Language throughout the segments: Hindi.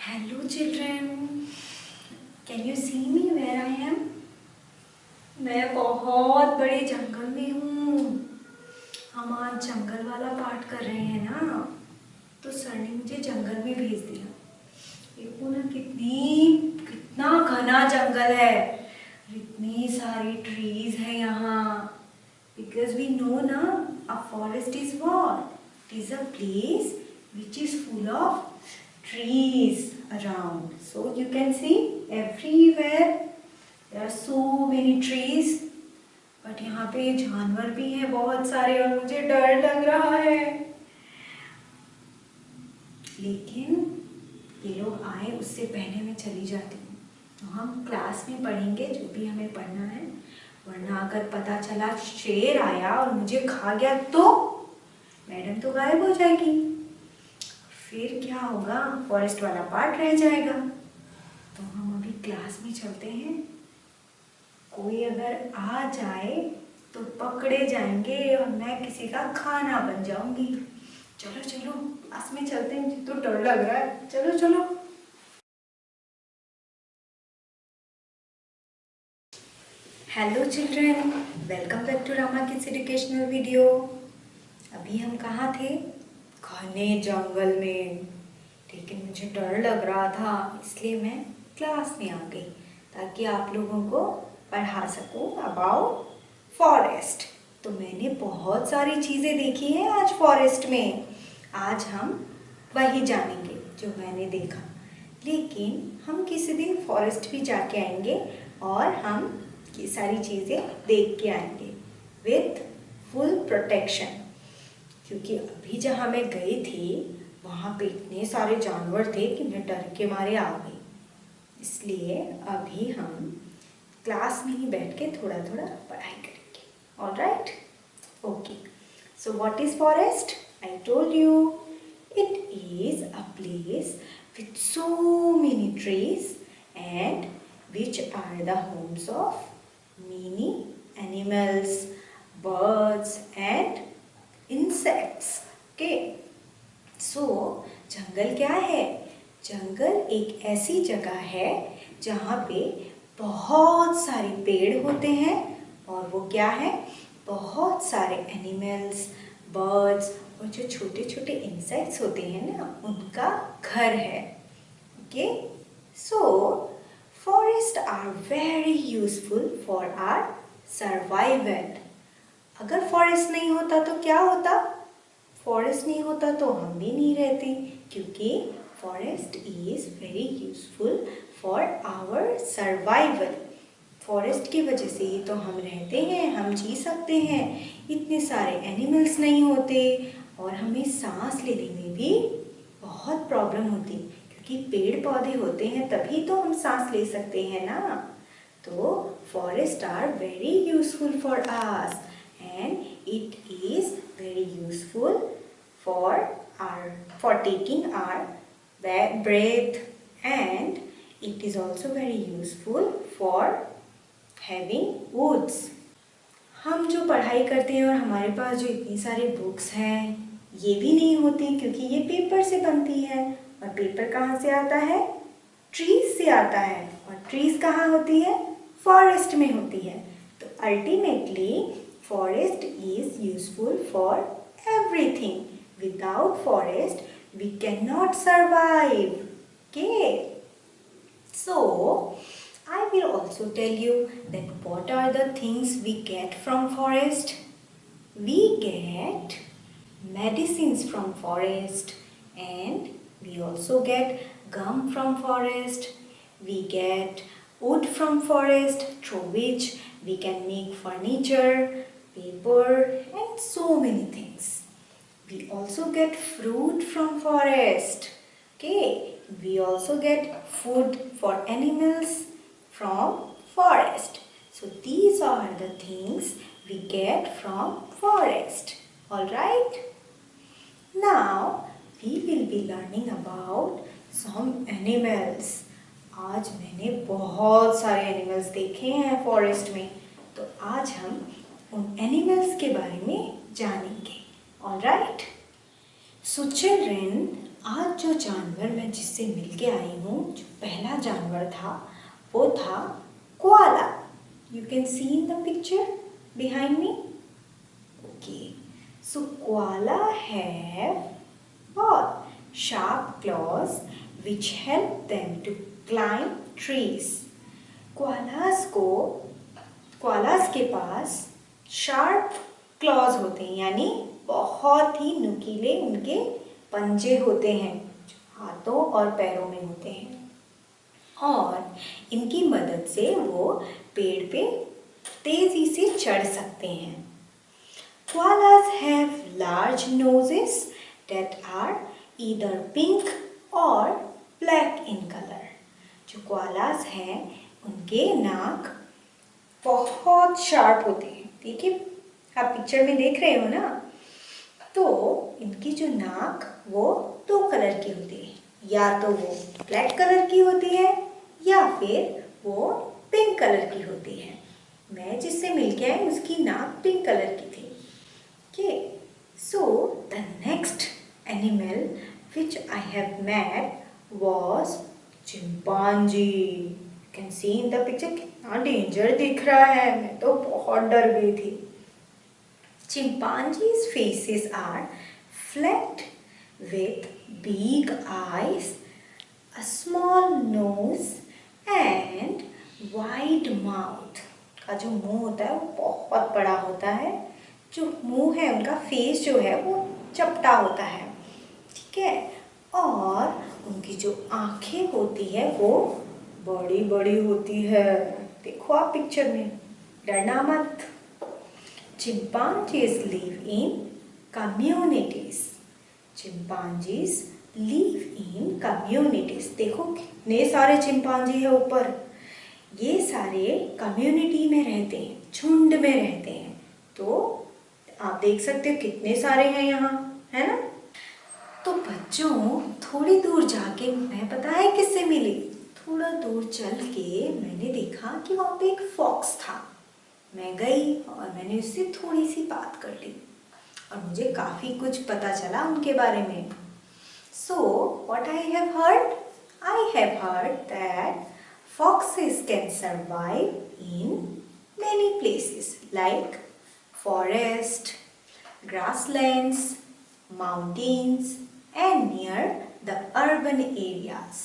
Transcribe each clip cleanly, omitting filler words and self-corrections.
Hello children, can you see me where I am? मैं बहुत बड़े जंगल में हूँ। हम आज जंगल वाला पाठ कर रहे हैं ना, तो सर ने मुझे जंगल में भेज दिया। देखो ना कितना घना जंगल है, इतनी सारी ट्रीज है यहाँ। Because we know ना, a forest is what? It is a place which is full of trees around. So you can see everywhere there are so many trees. But यहाँ पे जानवर भी हैं बहुत सारे और मुझे डर लग रहा है। लेकिन ये लोग आए उससे पहले मैं चली जाती हूँ। तो हम क्लास में पढ़ेंगे जो भी हमें पढ़ना है, वरना अगर पता चला शेर आया और मुझे खा गया तो मैडम तो गायब हो जाएगी। फिर क्या होगा, फॉरेस्ट वाला पार्ट रह जाएगा। तो हम अभी क्लास में चलते हैं। कोई अगर आ जाए तो पकड़े जाएंगे और मैं किसी का खाना बन जाऊंगी। चलो चलो क्लास में चलते हैं, मुझे तो डर लग रहा है। चलो चलो। Hello children, welcome back to Rama kids educational video. अभी हम कहाँ थे? घने जंगल में। लेकिन मुझे डर लग रहा था, इसलिए मैं क्लास में आ गई ताकि आप लोगों को पढ़ा सकूं अबाउट फॉरेस्ट। तो मैंने बहुत सारी चीज़ें देखी हैं आज फॉरेस्ट में। आज हम वही जानेंगे जो मैंने देखा। लेकिन हम किसी दिन फॉरेस्ट भी जाके आएंगे और हम ये सारी चीज़ें देख के आएंगे विथ फुल प्रोटेक्शन। क्योंकि अभी जहाँ मैं गई थी वहाँ पे इतने सारे जानवर थे कि मैं डर के मारे आ गई। इसलिए अभी हम क्लास में ही बैठ के थोड़ा थोड़ा पढ़ाई करेंगे। Alright? Okay. So what is forest? I told you it is a place with so many trees and which are the homes of many animals, birds and insects. Okay. So जंगल क्या है? जंगल एक ऐसी जगह है जहाँ पे बहुत सारे पेड़ होते हैं और वो क्या है, बहुत सारे एनिमल्स, बर्ड्स और जो छोटे छोटे इंसेक्ट्स होते हैं ना, उनका घर है। Okay. So forest are very useful for our survival. अगर फॉरेस्ट नहीं होता तो क्या होता? फॉरेस्ट नहीं होता तो हम भी नहीं रहते, क्योंकि forest is very useful for our survival. Forest की वजह से ही तो हम रहते हैं, हम जी सकते हैं। इतने सारे एनिमल्स नहीं होते और हमें सांस लेने में भी बहुत प्रॉब्लम होती, क्योंकि पेड़ पौधे होते हैं तभी तो हम सांस ले सकते हैं ना। तो forest are very useful for us and it is very useful for taking our breath, and it is also very useful for having woods. हम जो पढ़ाई करते हैं और हमारे पास जो इतनी सारी बुक्स हैं, ये भी नहीं होती, क्योंकि ये पेपर से बनती है। और पेपर कहाँ से आता है? ट्रीज से आता है। और ट्रीज कहाँ होती है? फॉरेस्ट में होती है। तो ultimately forest is useful for everything. Without forest we cannot survive. Okay, so I will also tell you that what are the things we get from forest. We get medicines from forest, and we also get gum from forest. We get wood from forest, through which we can make furniture, paper and so many things. We also get fruit from forest. Okay, we also get food for animals from forest. So these are the things we get from forest. All right? Now we will be learning about some animals. आज मैंने बहुत सारे एनिमल्स देखे हैं फॉरेस्ट में, तो आज हम उन एनिमल्स के बारे में जानेंगे। ऑलराइट? सो चिल्ड्रन, आज जो जानवर मैं जिससे मिलके आई हूँ, जो पहला जानवर था वो था koala. You can see in the picture behind me. Okay, so koala have what? Sharp claws which help them to climb trees. Koalas के पास शार्प क्लॉज होते हैं, यानी बहुत ही नुकीले उनके पंजे होते हैं, हाथों और पैरों में होते हैं, और इनकी मदद से वो पेड़ पे तेजी से चढ़ सकते हैं। Koalas have large noses that are either pink or black in color. जो कोआलास हैं उनके नाक बहुत शार्प होते हैं। देखिए, आप पिक्चर में देख रहे हो ना, तो इनकी जो नाक वो 2 कलर की होती है, या तो वो ब्लैक कलर की होती है या फिर वो पिंक कलर की होती है। मैं जिससे मिलके आई उसकी नाक पिंक कलर की थी। Okay, so the next animal which I have met was chimpanzee. You can see in the picture कितना डेंजर दिख रहा है, मैं तो बहुत डर गई थी। Chimpanzees' faces are flat with big eyes, a small nose and wide mouth. का जो मुंह होता है वो बहुत बड़ा होता है, जो मुंह है उनका फेस जो है वो चपटा होता है, ठीक है, और उनकी जो आंखें होती है वो बड़ी बड़ी होती है। देखो आप पिक्चर में, डरना मत। Chimpanzees live in communities. Chimpanzees live in communities. देखो कितने सारे चिंपांजी है ऊपर, ये सारे कम्युनिटी में रहते हैं, झुंड में रहते हैं। तो आप देख सकते हो कितने सारे हैं यहाँ, है ना। तो बच्चों, थोड़ी दूर जाके मैं पता है किससे मिली। थोड़ा दूर चल के मैंने देखा कि वहाँ पे एक फॉक्स था। मैं गई और मैंने उससे थोड़ी सी बात कर ली और मुझे काफ़ी कुछ पता चला उनके बारे में। सो what I have heard? I have heard that foxes can survive in many places like forest, grasslands, mountains and near the urban areas.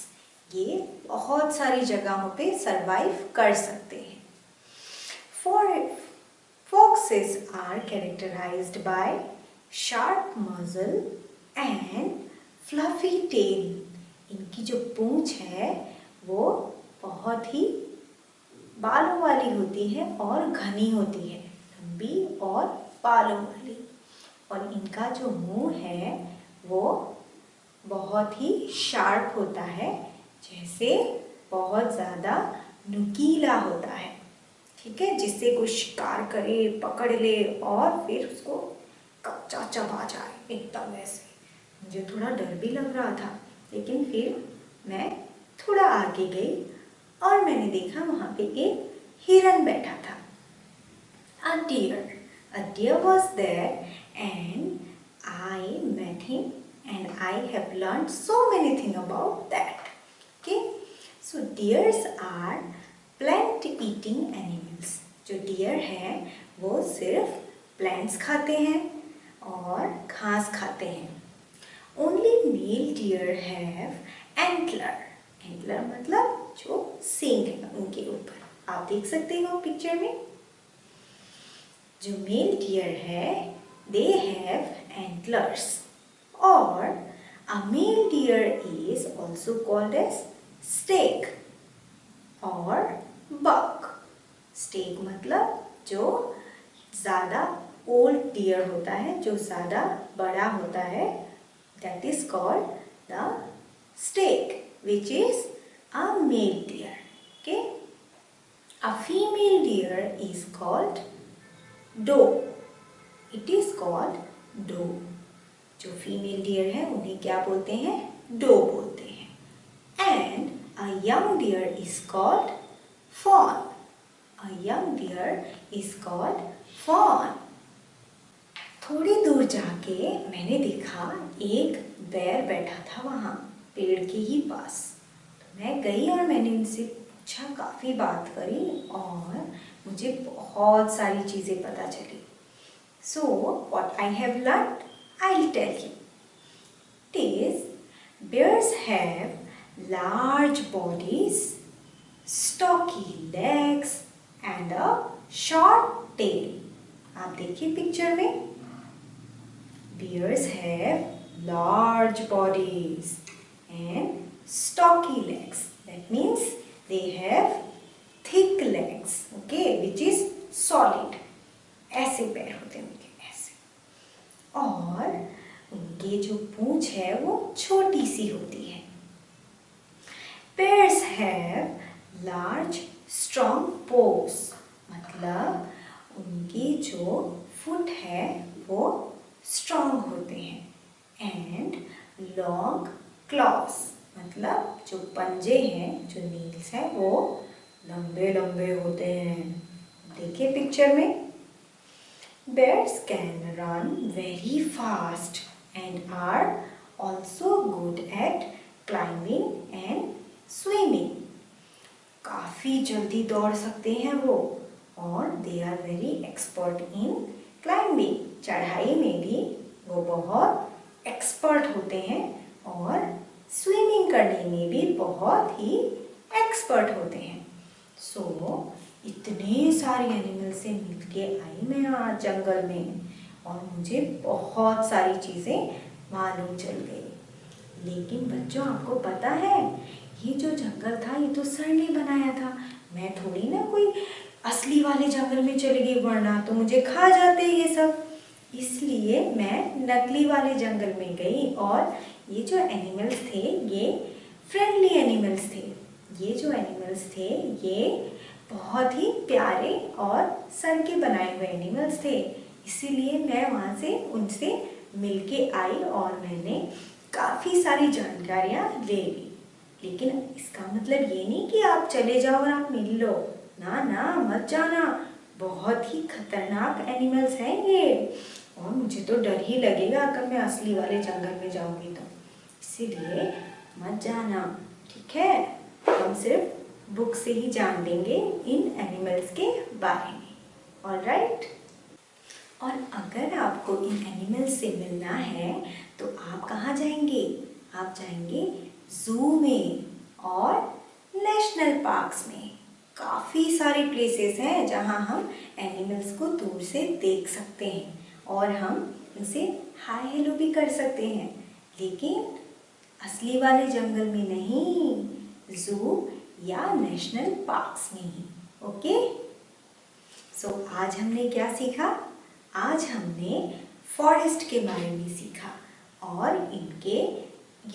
ये बहुत सारी जगहों पे सरवाइव कर सकते हैं। Foxes are characterized by sharp muzzle and fluffy tail. इनकी जो पूंछ है वो बहुत ही बालों वाली होती है और घनी होती है, लंबी और बालों वाली, और इनका जो मुंह है वो बहुत ही शार्प होता है, जैसे बहुत ज़्यादा नुकीला होता है, ठीक है, जिससे कोई शिकार करे, पकड़ ले और फिर उसको कच्चा चबा जाए, एकदम ऐसे। मुझे थोड़ा डर भी लग रहा था, लेकिन फिर मैं थोड़ा आगे गई और मैंने देखा वहाँ पे एक हिरन बैठा था। A deer was there and I met him and I have learned so many things about that. Okay, so deers are plant eating animals. जो डियर है वो सिर्फ प्लांट्स खाते हैं और घास खाते हैं। Only male deer have antler. Antler मतलब जो सींग है उनके ऊपर, आप देख सकते हो पिक्चर में। जो मेल डियर है दे हैव एंटलर्स, और a male deer is also called as stag और बक। स्टेग मतलब जो ज़्यादा ओल्ड डियर होता है, जो ज़्यादा बड़ा होता है, that is called the स्टेग, which is a male deer. Okay, a female deer is called doe. It is called doe. जो फीमेल डियर है उन्हें क्या बोलते हैं? डो बोलते हैं। And a young deer is called fawn. A young deer is called fawn. थोड़ी दूर जाके मैंने देखा एक बेयर बैठा था वहाँ पेड़ के ही पास। तो मैं गई और मैंने उनसे पूछा, काफ़ी बात करी और मुझे बहुत सारी चीज़ें पता चली। So what I have learn I will tell you. It is bears have large bodies, stocky legs and a short tail. आप देखिए पिक्चर में, bears have large bodies and stocky legs. That means they have thick legs, okay, which is solid. ऐसे पैर होते हैं उनके, ऐसे। और उनके जो पूंछ है वो छोटी सी होती है। Bears have large strong paws, मतलब उनके जो फुट है वो स्ट्रॉन्ग होते हैं। एंड लॉन्ग क्लॉस, मतलब जो पंजे हैं, जो नील्स हैं, वो लंबे लंबे होते हैं। देखिए पिक्चर में, bears can run very fast and are also good at climbing and swimming. काफ़ी जल्दी दौड़ सकते हैं वो, और they are very expert in climbing. चढ़ाई में भी वो बहुत एक्सपर्ट होते हैं और स्विमिंग करने में भी बहुत ही एक्सपर्ट होते हैं। सो इतने सारे एनिमल से मिलके आई मैं आज जंगल में, और मुझे बहुत सारी चीज़ें मालूम चल गई। लेकिन बच्चों, आपको पता है, ये जो जंगल था ये तो सर ने बनाया था। मैं थोड़ी ना कोई असली वाले जंगल में चली गई, वरना तो मुझे खा जाते ये सब। इसलिए मैं नकली वाले जंगल में गई, और ये जो एनिमल्स थे ये फ्रेंडली एनिमल्स थे। ये जो एनिमल्स थे ये बहुत ही प्यारे और सर के बनाए हुए एनिमल्स थे। इसीलिए मैं वहाँ से उनसे मिलके आई और मैंने काफ़ी सारी जानकारियाँ ले ली। लेकिन इसका मतलब ये नहीं कि आप चले जाओ और आप मिल लो, ना ना, मत जाना। बहुत ही खतरनाक एनिमल्स हैं ये, और मुझे तो डर ही लगेगा अगर मैं असली वाले जंगल में जाऊंगी तो। इसीलिए मत जाना, ठीक है? हम सिर्फ बुक से ही जान लेंगे इन एनिमल्स के बारे में, ऑलराइट? और अगर आपको इन एनिमल्स से मिलना है तो आप कहाँ जाएंगे? आप जाएंगे जू में और नेशनल पार्क्स में। काफ़ी सारे प्लेसेस हैं जहाँ हम एनिमल्स को दूर से देख सकते हैं और हम उनसे हाय हेलो भी कर सकते हैं, लेकिन असली वाले जंगल में नहीं, जू या नेशनल पार्क्स में ही। ओके? सो आज हमने क्या सीखा? आज हमने फॉरेस्ट के बारे में सीखा और इनके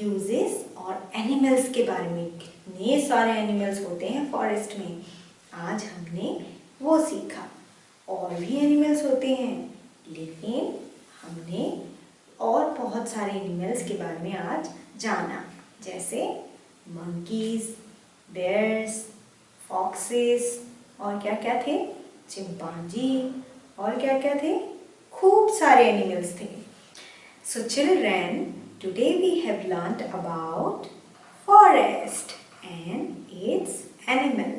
यूजेस और एनिमल्स के बारे में। कितने सारे एनिमल्स होते हैं फॉरेस्ट में, आज हमने वो सीखा। और भी एनिमल्स होते हैं, लेकिन हमने और बहुत सारे एनिमल्स के बारे में आज जाना, जैसे मंकीज, बेयर्स, फॉक्सेस, और क्या क्या थे, चिंपांजी, और क्या क्या थे, खूब सारे एनिमल्स थे। So children, today we have learnt about forest and its animal.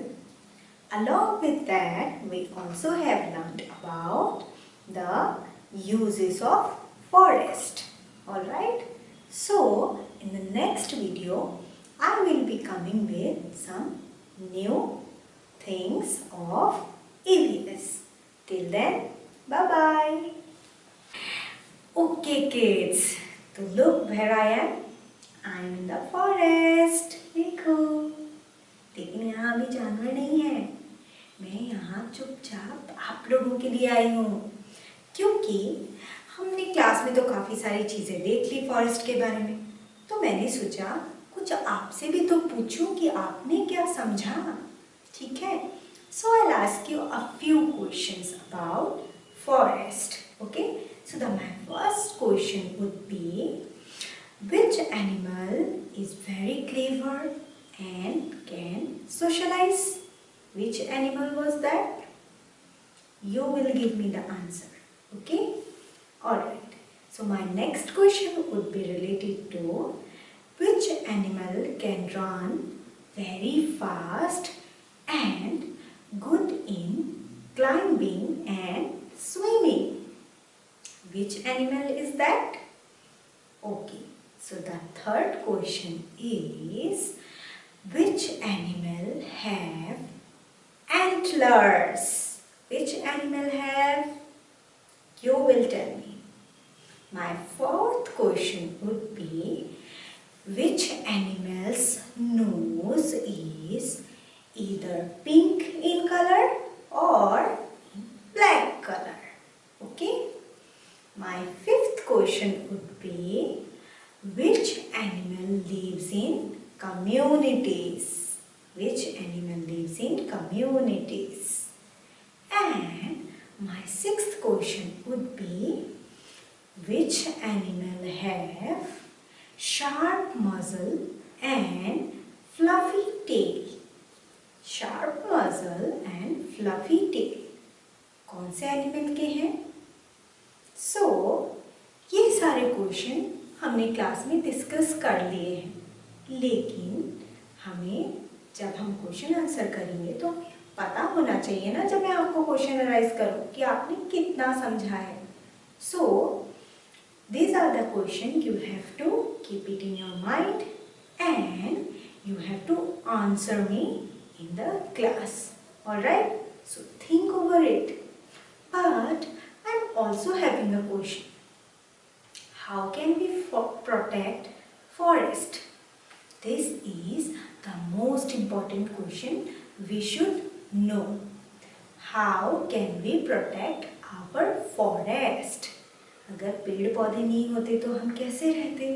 Along with that, we also have learnt about the uses of forest. Alright? So, in the next video, I will be coming with some new things of EVS. Till then, bye-bye. Okay kids, so look where I am. I am in the forest. देखो, लेकिन यहाँ अभी जानवर नहीं है। मैं यहाँ चुपचाप आप लोगों के लिए आई हूँ, क्योंकि हमने क्लास में तो काफ़ी सारी चीज़ें देख ली फॉरेस्ट के बारे में, तो मैंने सोचा कुछ आपसे भी तो पूछूं कि आपने क्या समझा। ठीक है? So I'll ask you a few questions about forest. Okay? So my first question would be, which animal is very clever and can socialize? Which animal was that? You will give me the answer. Okay? Alright. So my next question would be related to which animal can run very fast and good in climbing and swimming. Which animal is that? Okay, so the third question is which animal have antlers? Which animal have? You will tell me. My fourth question would be which animal's nose is either pink in color or black color? Okay. My fifth question would be which animal lives in communities? Which animal lives in communities? And my sixth question would be which animal have sharp muzzle and fluffy tail? Sharp muzzle and fluffy tail कौन से एनिमल के हैं? So ये सारे क्वेश्चन हमने क्लास में डिस्कस कर लिए हैं, लेकिन हमें जब हम क्वेश्चन आंसर करेंगे तो हमें पता होना चाहिए ना, जब मैं आपको क्वेश्चन एनालाइज करूं कि आपने कितना समझा है. So these are the questions you have to keep it in your mind and you have to answer me in the class. Alright? So think over it. But I'm also having a question. How can we protect forest? This is the most important question we should know. How can we protect our forest? अगर पेड़ पौधे नहीं होते तो हम कैसे रहते?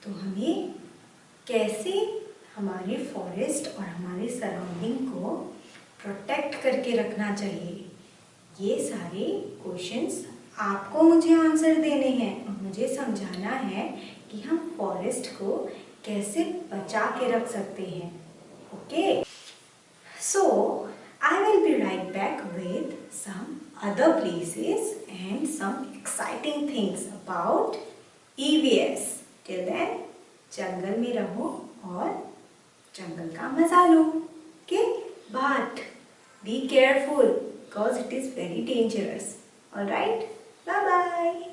तो हमें कैसे हमारे फॉरेस्ट और हमारे सराउंडिंग को प्रोटेक्ट करके रखना चाहिए, ये सारे क्वेश्चंस आपको मुझे आंसर देने हैं और मुझे समझाना है कि हम फॉरेस्ट को कैसे बचा के रख सकते हैं. Okay, so I will be right back with some other places and some exciting things about EVS. Till then, जंगल में रहो और जंगल का मजा लो. Okay? But be careful because it is very dangerous. Alright? Bye bye.